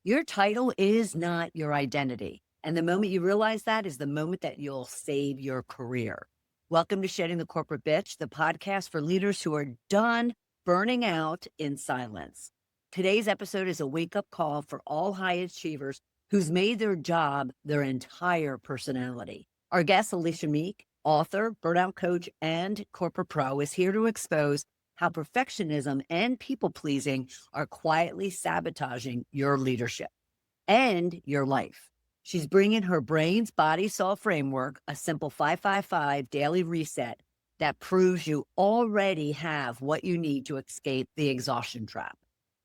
Your title is not your identity. And the moment you realize that is the moment that you'll save your career. Welcome to Shedding the Corporate Bitch, the podcast for leaders who are done burning out in silence. Today's episode is a wake up call for all high achievers who's made their job their entire personality. Our guest, Elisha Meek, author, burnout coach, and corporate pro, is here to expose how perfectionism and people pleasing are quietly sabotaging your leadership and your life. She's bringing her brains, body, soul framework, a simple 555 daily reset that proves you already have what you need to escape the exhaustion trap.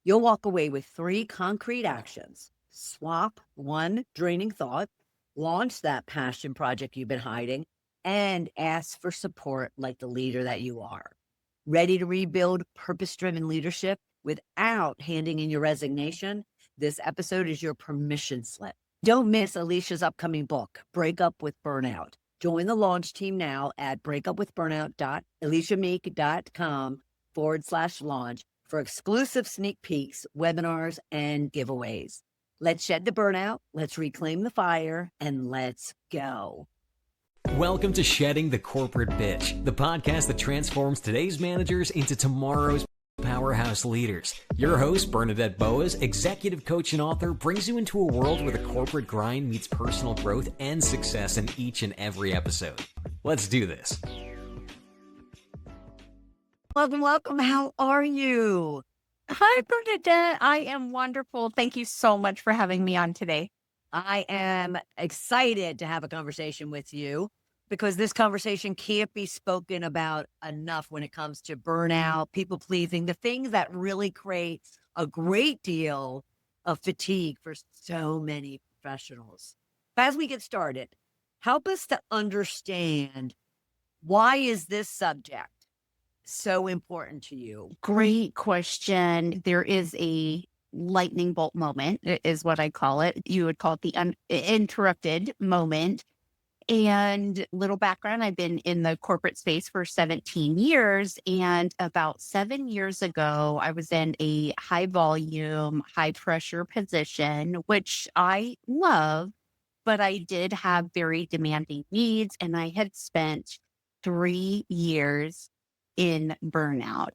You'll walk away with 3 concrete actions. Swap one draining thought, launch that passion project you've been hiding, and ask for support like the leader that you are. Ready to rebuild purpose-driven leadership without handing in your resignation? This episode is your permission slip. Don't miss Alicia's upcoming book, Break Up with Burnout. Join the launch team now at breakupwithburnout.elishameek.com/launch for exclusive sneak peeks, webinars, and giveaways. Let's shed the burnout, let's reclaim the fire, and let's go. Welcome to Shedding the Corporate Bitch, the podcast that transforms today's managers into tomorrow's powerhouse leaders. Your host, Bernadette Boas, executive coach and author, brings you into a world where the corporate grind meets personal growth and success in each and every episode. Let's do this. Welcome. How are you? Hi, Bernadette. I am wonderful. Thank you so much for having me on today. I am excited to have a conversation with you because this conversation can't be spoken about enough when it comes to burnout, people pleasing, the things that really create a great deal of fatigue for so many professionals. As we get started, help us to understand, why is this subject so important to you? Great question. There is a lightning bolt moment, is what I call it. You would call it the uninterrupted moment. And little background, I've been in the corporate space for 17 years. And about 7 years ago, I was in a high volume, high pressure position, which I love, but I did have very demanding needs. And I had spent 3 years in burnout.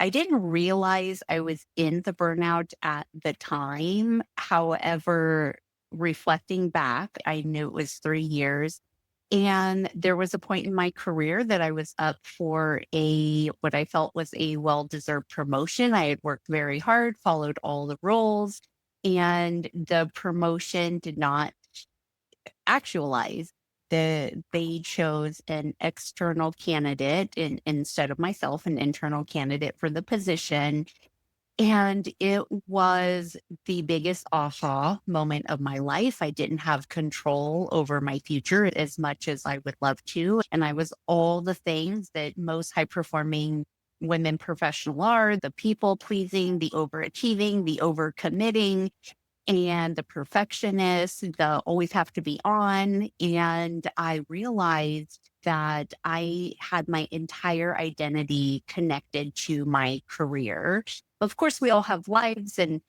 I didn't realize I was in the burnout at the time. However, reflecting back, I knew it was 3 years. And there was a point in my career that I was up for what I felt was a well-deserved promotion. I had worked very hard, followed all the rules, and the promotion did not actualize. They chose an external candidate instead of myself, an internal candidate for the position. And it was the biggest aha moment of my life. I didn't have control over my future as much as I would love to. And I was all the things that most high performing women professional are: the people pleasing, the overachieving, the overcommitting, and the perfectionist, the always have to be on. And I realized that I had my entire identity connected to my career. Of course, we all have lives and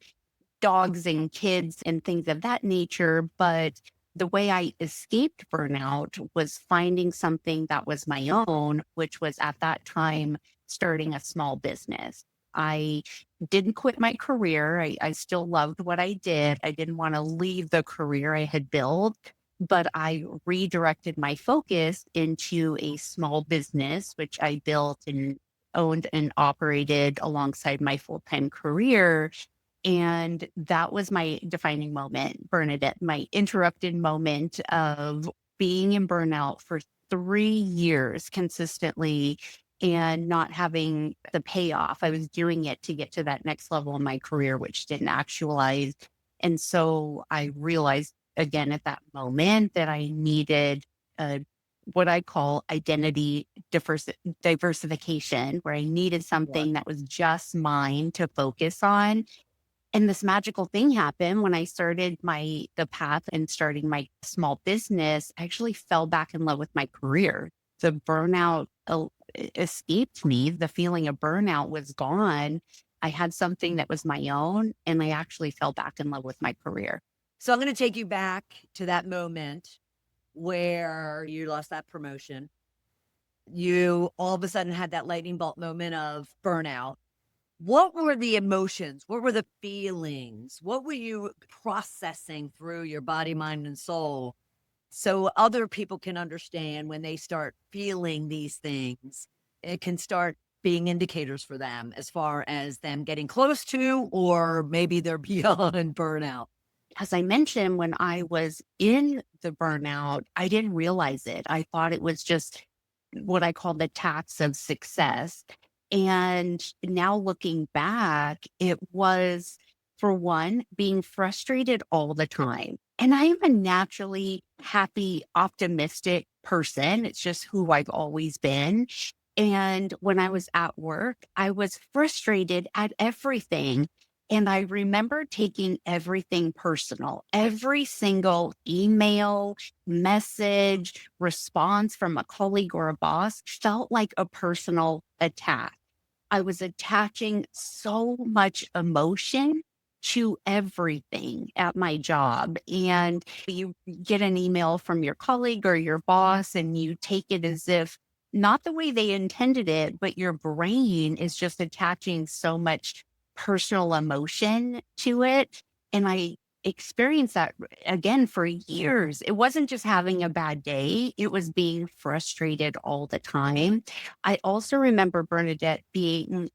dogs and kids and things of that nature, but the way I escaped burnout was finding something that was my own, which was at that time starting a small business. I didn't quit my career. I still loved what I did. I didn't want to leave the career I had built, but I redirected my focus into a small business, which I built and owned and operated alongside my full-time career. And that was my defining moment, Bernadette, my interrupted moment of being in burnout for 3 years consistently and not having the payoff. I was doing it to get to that next level in my career, which didn't actualize. And so I realized again at that moment that I needed what I call identity diversification, where I needed something that was just mine to focus on. And this magical thing happened when I started the path and starting my small business. I actually fell back in love with my career. The burnout escaped me. The feeling of burnout was gone. I had something that was my own, and I actually fell back in love with my career. So I'm going to take you back to that moment where you lost that promotion. You all of a sudden had that lightning bolt moment of burnout. What were the emotions? What were the feelings? What were you processing through your body, mind, and soul so other people can understand when they start feeling these things? It can start being indicators for them as far as them getting close to, or maybe they're beyond burnout. As I mentioned, when I was in the burnout, I didn't realize it. I thought it was just what I call the tax of success. And now looking back, it was, for one, being frustrated all the time. And I am a naturally happy, optimistic person. It's just who I've always been. And when I was at work, I was frustrated at everything. And I remember taking everything personal. Every single email, message, response from a colleague or a boss felt like a personal attack. I was attaching so much emotion to everything at my job. And you get an email from your colleague or your boss, and you take it as if not the way they intended it, but your brain is just attaching so much personal emotion to it. And I experienced that again for years. It wasn't just having a bad day, it was being frustrated all the time. I also remember Bernadette being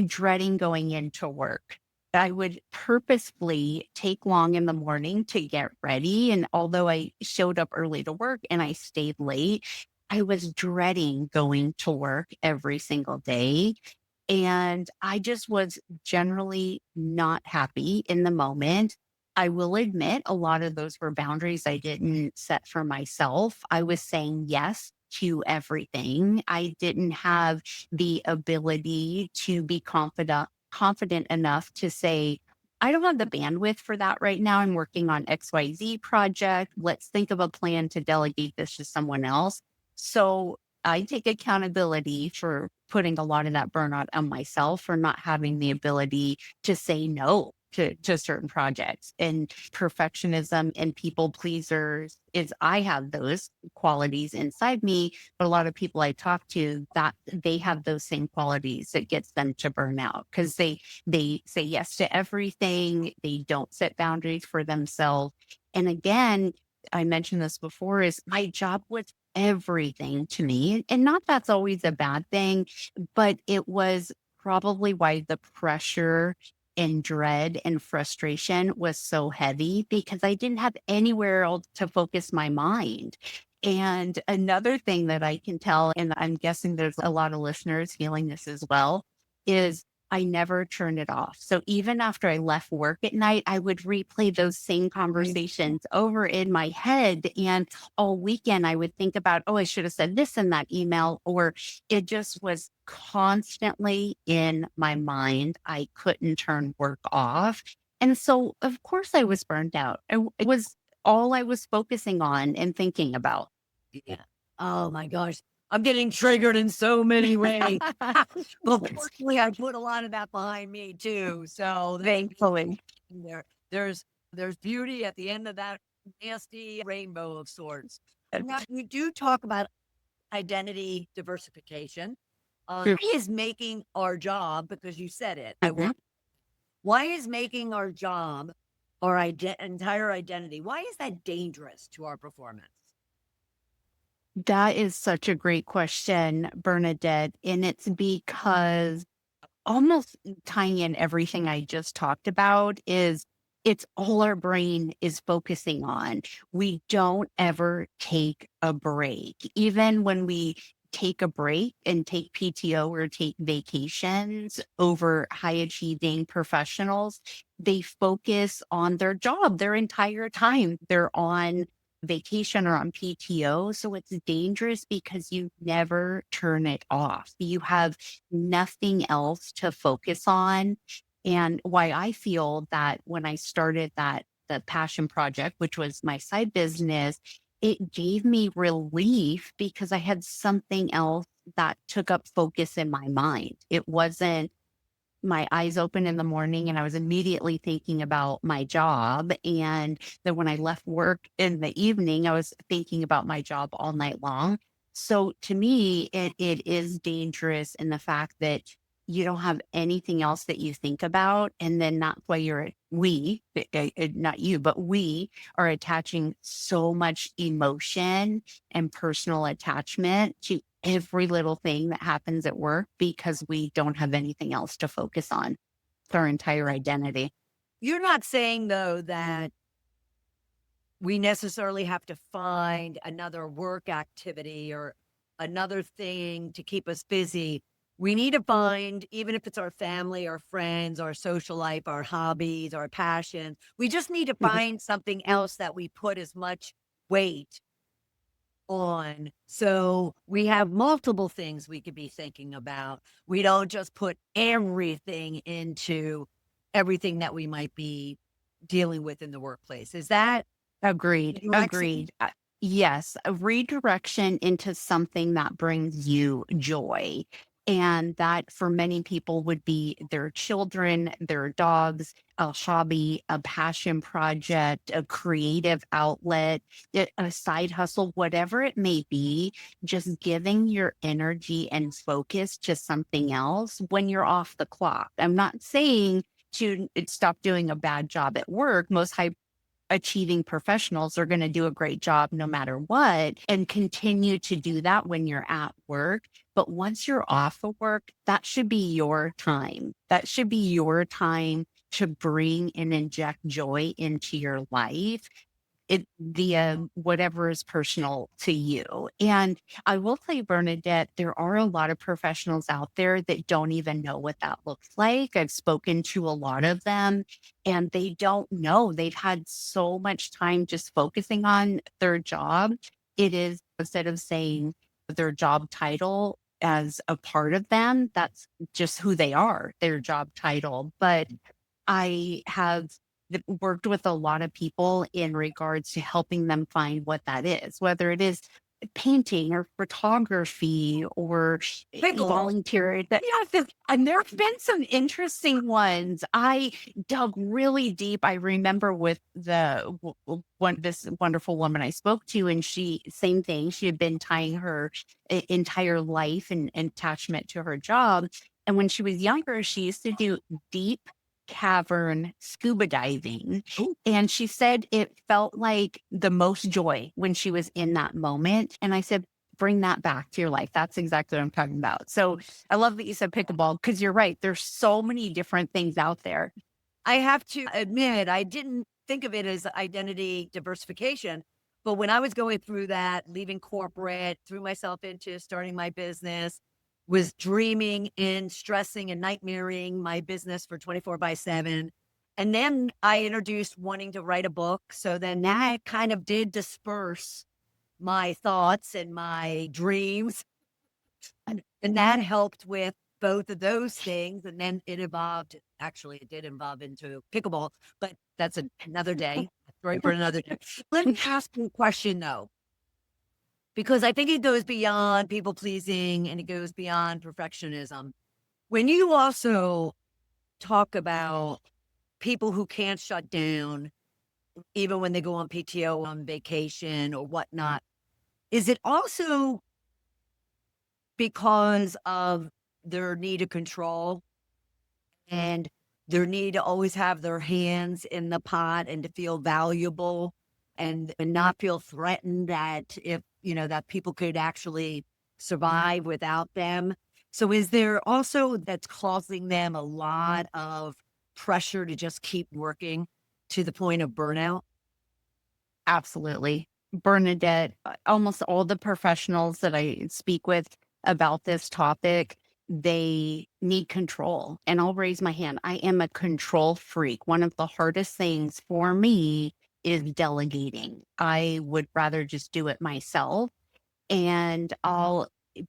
dreading going into work. I would purposefully take long in the morning to get ready. And although I showed up early to work and I stayed late, I was dreading going to work every single day. And I just was generally not happy in the moment. I will admit a lot of those were boundaries I didn't set for myself. I was saying yes to everything. I didn't have the ability to be confident enough to say, I don't have the bandwidth for that right now. I'm working on XYZ project. Let's think of a plan to delegate this to someone else. So I take accountability for putting a lot of that burnout on myself for not having the ability to say no to certain projects. And perfectionism and people pleasers is, I have those qualities inside me, but a lot of people I talk to, that they have those same qualities that gets them to burnout because they say yes to everything. They don't set boundaries for themselves. And again, I mentioned this before, is my job was everything to me. And not that's always a bad thing, but it was probably why the pressure and dread and frustration was so heavy because I didn't have anywhere else to focus my mind. And another thing that I can tell, and I'm guessing there's a lot of listeners feeling this as well, is I never turned it off. So even after I left work at night, I would replay those same conversations over in my head. And all weekend, I would think about, oh, I should have said this in that email, or it just was constantly in my mind. I couldn't turn work off. And so, of course, I was burned out. It was all I was focusing on and thinking about. Yeah. Oh my gosh. I'm getting triggered in so many ways. Well, fortunately, I put a lot of that behind me too. So Thankfully. there, there's there's beauty at the end of that nasty rainbow of sorts. Now, you do talk about identity diversification. True. Why is making our job, because you said it, Mhm. why is making our job our entire identity? Why is that dangerous to our performance? That is such a great question, Bernadette. And it's because almost tying in everything I just talked about is it's all our brain is focusing on. We don't ever take a break. Even when we take a break and take PTO or take vacations over high achieving professionals, they focus on their job their entire time. They're on vacation or on PTO. So it's dangerous because you never turn it off. You have nothing else to focus on. And why I feel that when I started the passion project, which was my side business, it gave me relief because I had something else that took up focus in my mind. It wasn't my eyes open in the morning and I was immediately thinking about my job. And then when I left work in the evening, I was thinking about my job all night long. So to me, it is dangerous in the fact that you don't have anything else that you think about. And then that's why not you, but we are attaching so much emotion and personal attachment to every little thing that happens at work because we don't have anything else to focus on. It's our entire identity. You're not saying, though, that we necessarily have to find another work activity or another thing to keep us busy. We need to find, even if it's our family, our friends, our social life, our hobbies, our passions, we just need to Mhm. find something else that we put as much weight on. So we have multiple things we could be thinking about. We don't just put everything into everything that we might be dealing with in the workplace. Is that Agreed. direction? Agreed. Yes, a redirection into something that brings you joy. And that for many people would be their children, their dogs, a hobby, a passion project, a creative outlet, a side hustle, whatever it may be, just giving your energy and focus to something else when you're off the clock. I'm not saying to stop doing a bad job at work. Most high achieving professionals are going to do a great job no matter what and continue to do that when you're at work. But once you're off of work, that should be your time. That should be your time to bring and inject joy into your life it via whatever is personal to you. And I will say, Bernadette, there are a lot of professionals out there that don't even know what that looks like. I've spoken to a lot of them and they don't know. They've had so much time just focusing on their job. It is instead of saying their job title as a part of them, that's just who they are, their job title. But I have worked with a lot of people in regards to helping them find what that is, whether it is painting or photography or Pickleball. volunteer. And there have been some interesting ones. I dug really deep. I remember with this wonderful woman I spoke to, and she same thing. She had been tying her entire life and attachment to her job. And when she was younger, she used to do deep cavern scuba diving. Ooh. And she said it felt like the most joy when she was in that moment. And I said, bring that back to your life. That's exactly what I'm talking about. So I love that you said pickleball because you're right. There's so many different things out there. I have to admit, I didn't think of it as identity diversification, but when I was going through that, leaving corporate, threw myself into starting my business, was dreaming and stressing and nightmaring my business for 24/7. And then I introduced wanting to write a book. So then that kind of did disperse my thoughts and my dreams. And that helped with both of those things, and then it evolved actually, it did evolve into pickleball, but that's another day, a story for another day. Let me ask you a question, though, because I think it goes beyond people pleasing and it goes beyond perfectionism. When you also talk about people who can't shut down, even when they go on PTO, on vacation or whatnot, is it also because of their need to control and their need to always have their hands in the pot and to feel valuable and not feel threatened that if that people could actually survive without them? So is there also that's causing them a lot of pressure to just keep working to the point of burnout? Absolutely. Bernadette, almost all the professionals that I speak with about this topic, they need control. And I'll raise my hand. I am a control freak. One of the hardest things for me is delegating. I would rather just do it myself. And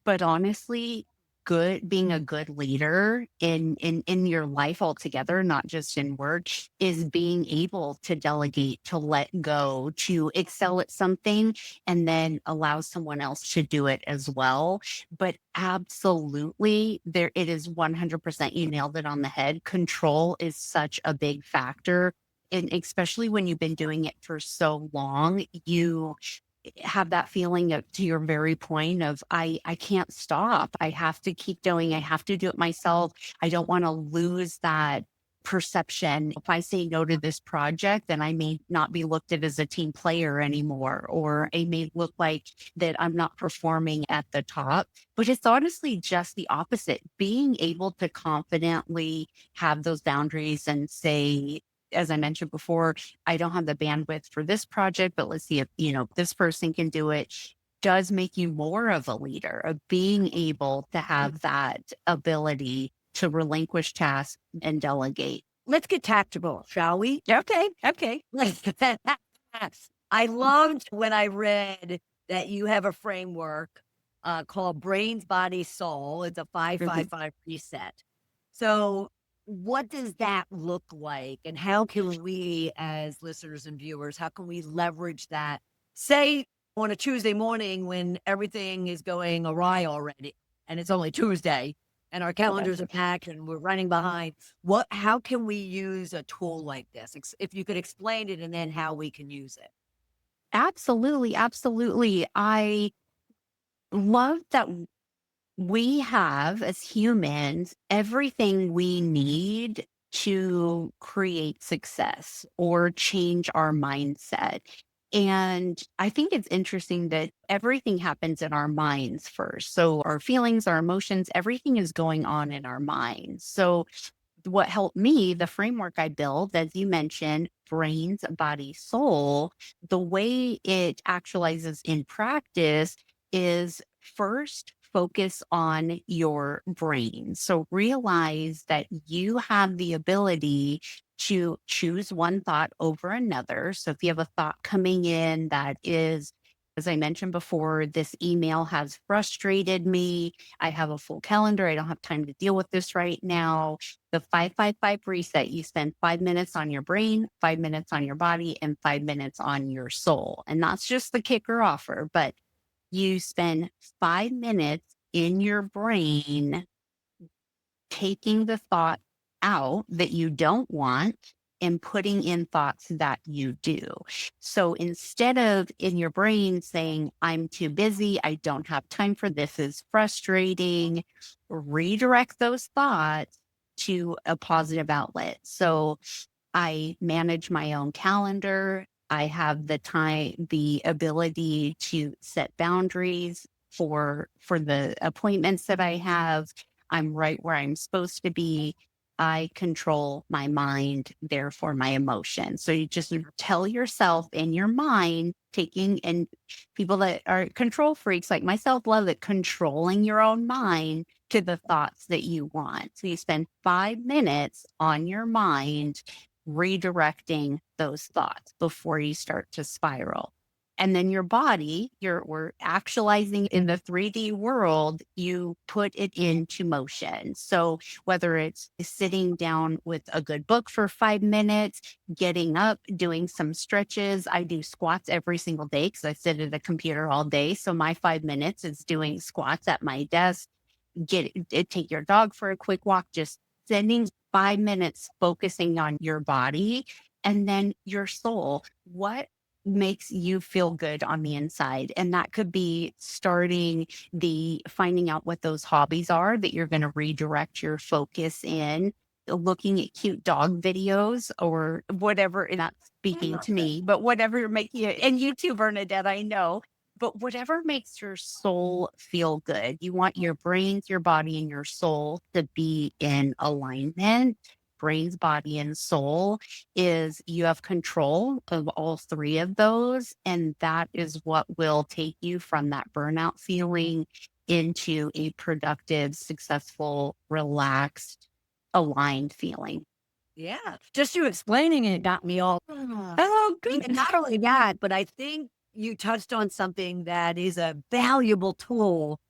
but honestly, being a good leader in your life altogether, not just in work, is being able to delegate, to let go, to excel at something and then allow someone else to do it as well. But absolutely, there it is 100%. You nailed it on the head. Control is such a big factor. And especially when you've been doing it for so long, you have that feeling of, to your very point of, I can't stop. I have to keep doing. I have to do it myself. I don't want to lose that perception. If I say no to this project, then I may not be looked at as a team player anymore, or it may look like that I'm not performing at the top. But it's honestly just the opposite. Being able to confidently have those boundaries and say, as I mentioned before, I don't have the bandwidth for this project, but let's see if, this person can do it, does make you more of a leader, of being able to have that ability to relinquish tasks and delegate. Let's get tactical, shall we? Okay. Okay. I loved when I read that you have a framework called Brains, Body, Soul. It's a 5-5-5 reset. So, what does that look like, and how can we, as listeners and viewers, how can we leverage that? Say on a Tuesday morning when everything is going awry already, and it's only Tuesday, and our calendars are packed and we're running behind. How can we use a tool like this? If you could explain it and then how we can use it. Absolutely. Absolutely. I love that we have, as humans, everything we need to create success or change our mindset. And I think it's interesting that everything happens in our minds first. So our feelings, our emotions, everything is going on in our minds. So what helped me, the framework I built, as you mentioned, brains, body, soul, the way it actualizes in practice is first focus on your brain. So realize that you have the ability to choose one thought over another. So if you have a thought coming in that is, as I mentioned before, this email has frustrated me. I have a full calendar. I don't have time to deal with this right now. The 5-5-5 reset, you spend 5 minutes on your brain, 5 minutes on your body, and 5 minutes on your soul. And that's just the kicker offer. But you spend 5 minutes in your brain taking the thought out that you don't want and putting in thoughts that you do. So instead of in your brain saying, I'm too busy, I don't have time for this, is frustrating, redirect those thoughts to a positive outlet. So I manage my own calendar. I have the time, the ability to set boundaries for the appointments that I have. I'm right where I'm supposed to be. I control my mind, therefore my emotions. So you just tell yourself in your mind, and people that are control freaks like myself love it, controlling your own mind to the thoughts that you want. So you spend 5 minutes on your mind redirecting those thoughts before you start to spiral. And then your body, we're actualizing in the 3D world, you put it into motion. So whether it's sitting down with a good book for 5 minutes, getting up, doing some stretches. I do squats every single day because I sit at a computer all day. So my 5 minutes is doing squats at my desk. Take your dog for a quick walk, just spending 5 minutes focusing on your body and then your soul. What makes you feel good on the inside? And that could be finding out what those hobbies are that you're going to redirect your focus in, looking at cute dog videos or whatever. And that's speaking to me, but whatever makes you, and you too, Bernadette, I know. But whatever makes your soul feel good, you want your brains, your body, and your soul to be in alignment. Brains, body, and soul is you have control of all three of those. And that is what will take you from that burnout feeling into a productive, successful, relaxed, aligned feeling. Yeah, just you explaining it got me all, oh, good. And not only that, but I think you touched on something that is a valuable tool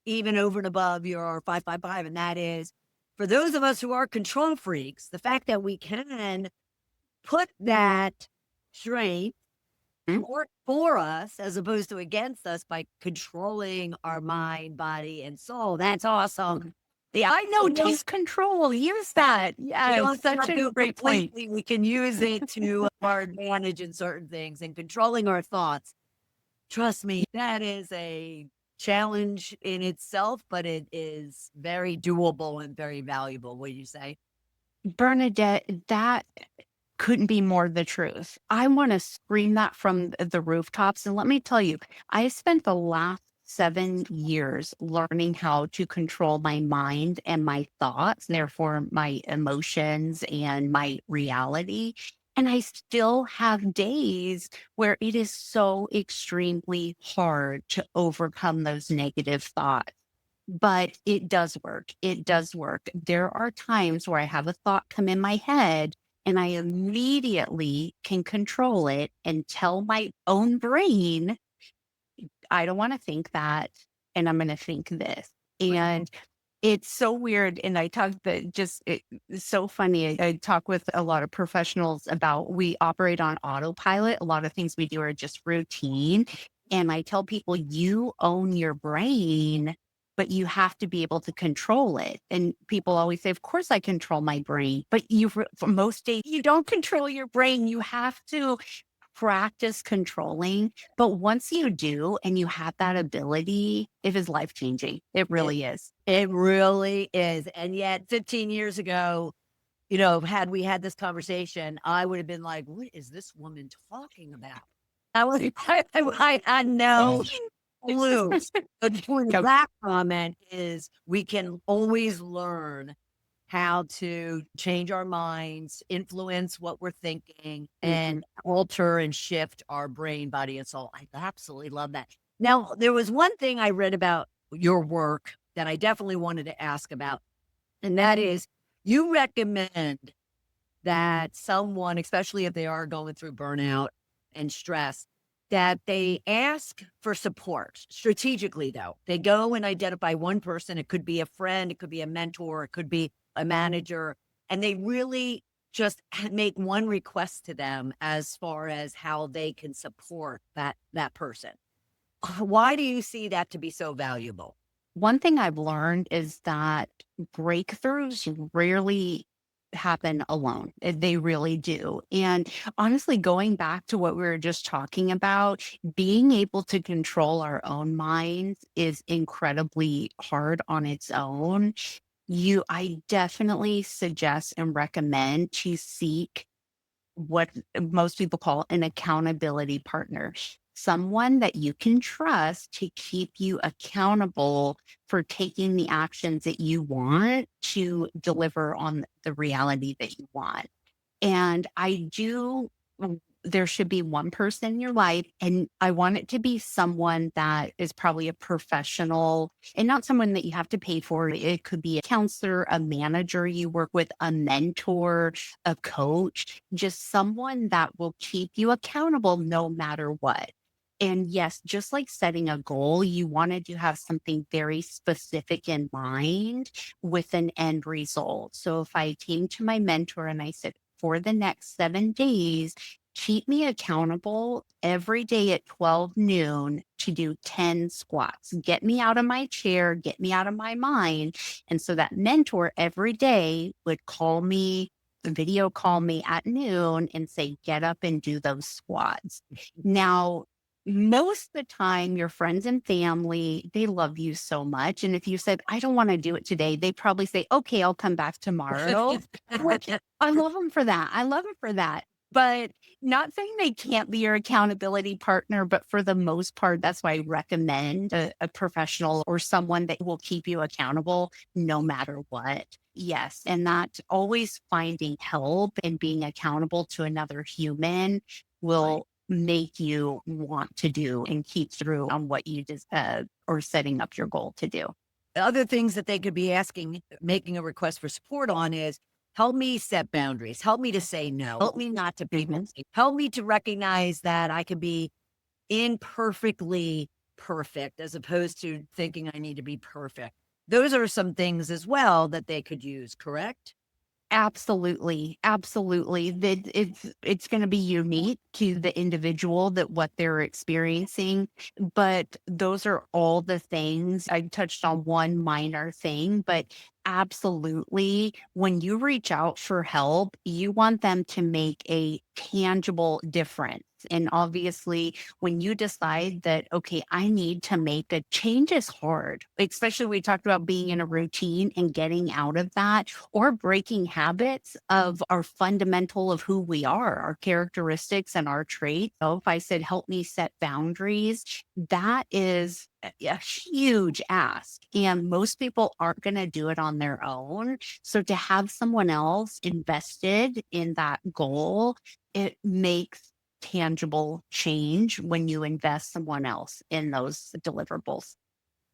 even over and above your 555. And that is for those of us who are control freaks, the fact that we can put that strength Mhm. work for us as opposed to against us by controlling our mind, body, and soul. That's awesome. I know, We take control. Use that. don't Yes, such have to a do great point. completely. We can use it to our advantage in certain things and controlling our thoughts. Trust me, that is a challenge in itself, but it is very doable and very valuable. What do you say? Bernadette, that couldn't be more the truth. I want to scream that from the rooftops. And let me tell you, I spent the last 7 years learning how to control my mind and my thoughts, therefore my emotions and my reality. And I still have days where it is so extremely hard to overcome those negative thoughts. But it does work. It does work. There are times where I have a thought come in my head and I immediately can control it and tell my own brain, I don't want to think that. And I'm going to think this. And it's so weird. And I talk that just, it's so funny. I talk with a lot of professionals about we operate on autopilot. A lot of things we do are just routine. And I tell people, you own your brain, but you have to be able to control it. And people always say, of course I control my brain, but for most days, you don't control your brain. You have to practice controlling. But once you do and you have that ability, it is life changing. It It, really is. it really is. And yet, 15 years ago, had we had this conversation, I would have been like, what is this woman talking about? I was, I had no clue. But the point of Yep. that comment is we can always learn how to change our minds, influence what we're thinking, and alter and shift our brain, body, and soul. I absolutely love that. Now, there was one thing I read about your work that I definitely wanted to ask about, and that is you recommend that someone, especially if they are going through burnout and stress, that they ask for support strategically, though. They go and identify one person. It could be a friend, it could be a mentor, it could be a manager, and they really just make one request to them as far as how they can support that person. Why do you see that to be so valuable? One thing I've learned is that breakthroughs rarely happen alone. They really do. And honestly, going back to what we were just talking about, being able to control our own minds is incredibly hard on its own. I definitely suggest and recommend to seek what most people call an accountability partner, someone that you can trust to keep you accountable for taking the actions that you want to deliver on the reality that you want. And there should be one person in your life, and I want it to be someone that is probably a professional and not someone that you have to pay for. It could be a counselor, a manager you work with, a mentor, a coach, just someone that will keep you accountable no matter what. And yes, just like setting a goal, you wanted to have something very specific in mind with an end result. So if I came to my mentor and I said, for the next 7 days, keep me accountable every day at 12 noon to do 10 squats. Get me out of my chair, get me out of my mind. And so that mentor every day would call me, video call me at noon and say, get up and do those squats. Now, most of the time, your friends and family, they love you so much. And if you said, I don't want to do it today, they probably say, okay, I'll come back tomorrow. Which I love them for that. I love them for that. But not saying they can't be your accountability partner, but for the most part, that's why I recommend a professional or someone that will keep you accountable no matter what. Yes. And that always finding help and being accountable to another human will make you want to do and keep through on what you just or setting up your goal to do. Other things that they could be asking, making a request for support on is help me set boundaries, help me to say no, help me not to be, Mhm. help me to recognize that I could be imperfectly perfect as opposed to thinking I need to be perfect. Those are some things as well that they could use, correct? Absolutely, absolutely. That it's going to be unique to the individual that what they're experiencing, but those are all the things. I touched on one minor thing, but absolutely, when you reach out for help, you want them to make a tangible difference. And obviously, when you decide that, okay, I need to make a change is hard, especially we talked about being in a routine and getting out of that or breaking habits of our fundamental of who we are, our characteristics and our traits. So if I said, help me set boundaries, that is a huge ask. And most people aren't going to do it on their own. So to have someone else invested in that goal, it makes tangible change when you invest someone else in those deliverables.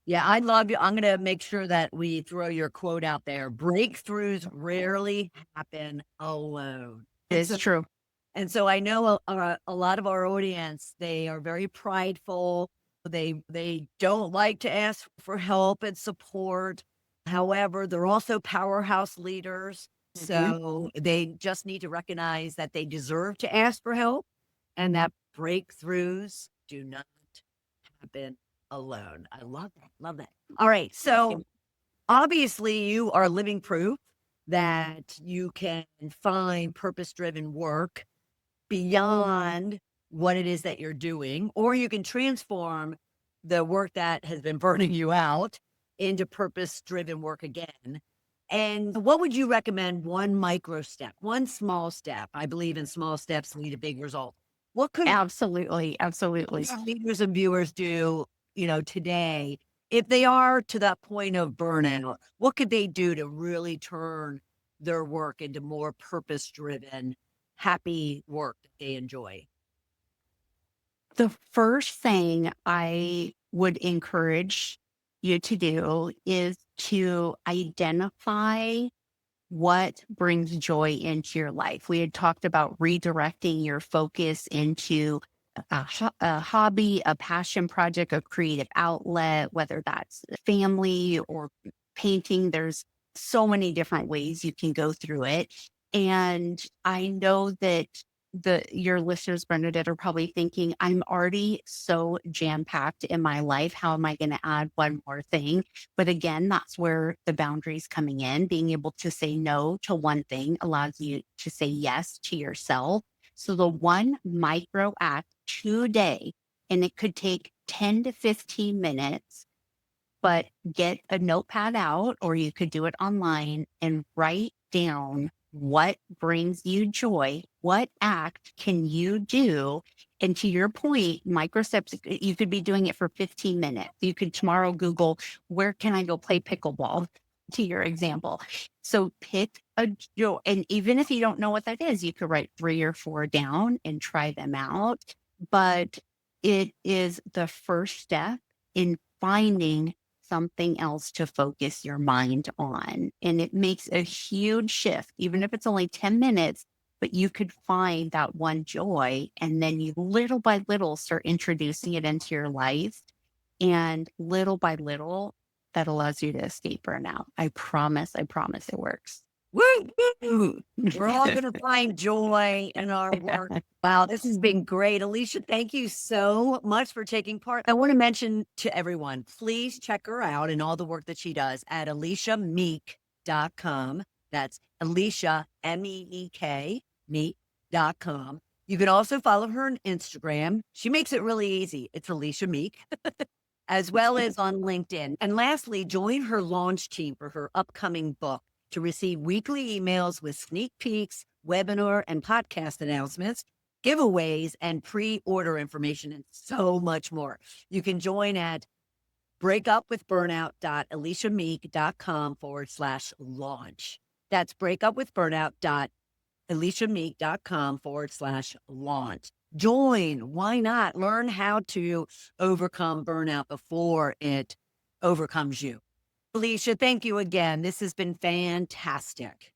Yeah, I love you. I'm going to make sure that we throw your quote out there. Breakthroughs rarely happen alone. It is true. And so I know a lot of our audience, they are very prideful. They don't like to ask for help and support. However, they're also powerhouse leaders. Mhm. So they just need to recognize that they deserve to ask for help and that breakthroughs do not happen alone. I love that. Love that. All right. So obviously, you are living proof that you can find purpose driven work beyond what it is that you're doing, or you can transform the work that has been burning you out into purpose driven work again. And what would you recommend one micro step, one small step? I believe in small steps lead to big results. What could Absolutely. Absolutely. leaders and viewers do, today, if they are to that point of burnout? What could they do to really turn their work into more purpose driven, happy work that they enjoy? The first thing I would encourage you to do is to identify what brings joy into your life. We had talked about redirecting your focus into a hobby, a passion project, a creative outlet, whether that's family or painting. There's so many different ways you can go through it. And I know that your listeners, Bernadette, are probably thinking, I'm already so jam-packed in my life. How am I going to add one more thing? But again, that's where the boundaries coming in. Being able to say no to one thing allows you to say yes to yourself. So the one micro act today, and it could take 10 to 15 minutes, but get a notepad out, or you could do it online and write down what brings you joy. What act can you do? And to your point, micro steps, you could be doing it for 15 minutes. You could tomorrow Google, where can I go play pickleball? To your example. So pick a joy. And even if you don't know what that is, you could write 3 or 4 down and try them out. But it is the first step in finding something else to focus your mind on. And it makes a huge shift, even if it's only 10 minutes, but you could find that one joy. And then you little by little start introducing it into your life. And little by little, that allows you to escape burnout. I promise it works. Woo, woo. We're all going to find joy in our work. Wow, this has been great. Elisha, thank you so much for taking part. I want to mention to everyone, please check her out and all the work that she does at ElishaMeek.com. That's Elisha, MEEK, Meek.com. You can also follow her on Instagram. She makes it really easy. It's Elisha Meek, as well as on LinkedIn. And lastly, join her launch team for her upcoming book to receive weekly emails with sneak peeks, webinar and podcast announcements, giveaways, and pre-order information, and so much more. You can join at breakupwithburnout.elishameek.com/launch. That's breakupwithburnout.elishameek.com/launch. Join. Why not? Learn how to overcome burnout before it overcomes you. Elisha, thank you again. This has been fantastic.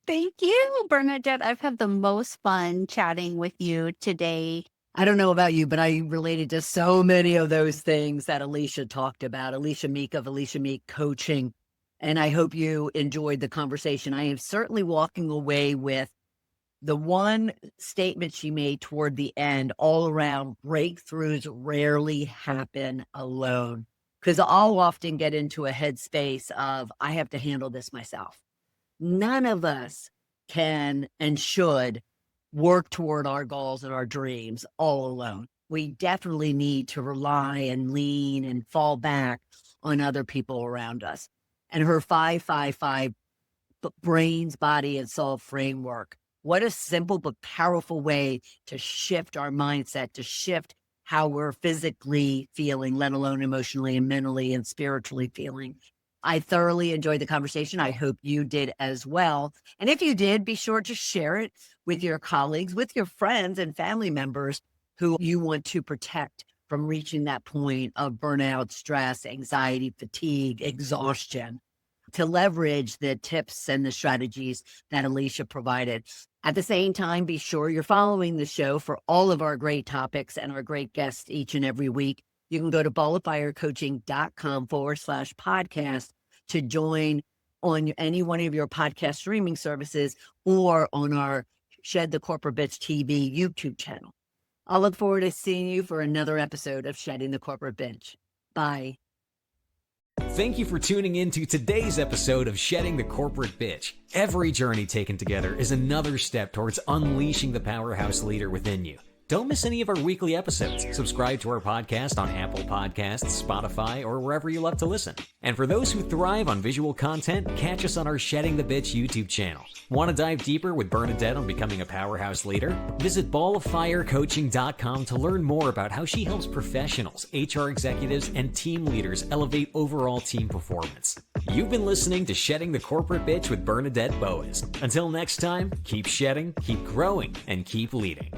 Thank you, Bernadette. I've had the most fun chatting with you today. I don't know about you, but I related to so many of those things that Elisha talked about, Elisha Meek of Elisha Meek Coaching. And I hope you enjoyed the conversation. I am certainly walking away with the one statement she made toward the end, all around breakthroughs rarely happen alone. Because I'll often get into a headspace of, I have to handle this myself. None of us can and should work toward our goals and our dreams all alone. We definitely need to rely and lean and fall back on other people around us. And her 555 brains, body, and soul framework. What a simple but powerful way to shift our mindset, to shift how we're physically feeling, let alone emotionally and mentally and spiritually feeling. I thoroughly enjoyed the conversation. I hope you did as well. And if you did, be sure to share it with your colleagues, with your friends and family members who you want to protect from reaching that point of burnout, stress, anxiety, fatigue, exhaustion, to leverage the tips and the strategies that Elisha provided. At the same time, be sure you're following the show for all of our great topics and our great guests each and every week. You can go to balloffirecoaching.com/podcast to join on any one of your podcast streaming services or on our Shed the Corporate Bitch TV YouTube channel. I'll look forward to seeing you for another episode of Shedding the Corporate Bitch. Bye. Thank you for tuning in to today's episode of Shedding the Corporate Bitch. Every journey taken together is another step towards unleashing the powerhouse leader within you. Don't miss any of our weekly episodes. Subscribe to our podcast on Apple Podcasts, Spotify, or wherever you love to listen. And for those who thrive on visual content, catch us on our Shedding the Bitch YouTube channel. Want to dive deeper with Bernadette on becoming a powerhouse leader? Visit balloffirecoaching.com to learn more about how she helps professionals, HR executives, and team leaders elevate overall team performance. You've been listening to Shedding the Corporate Bitch with Bernadette Boas. Until next time, keep shedding, keep growing, and keep leading.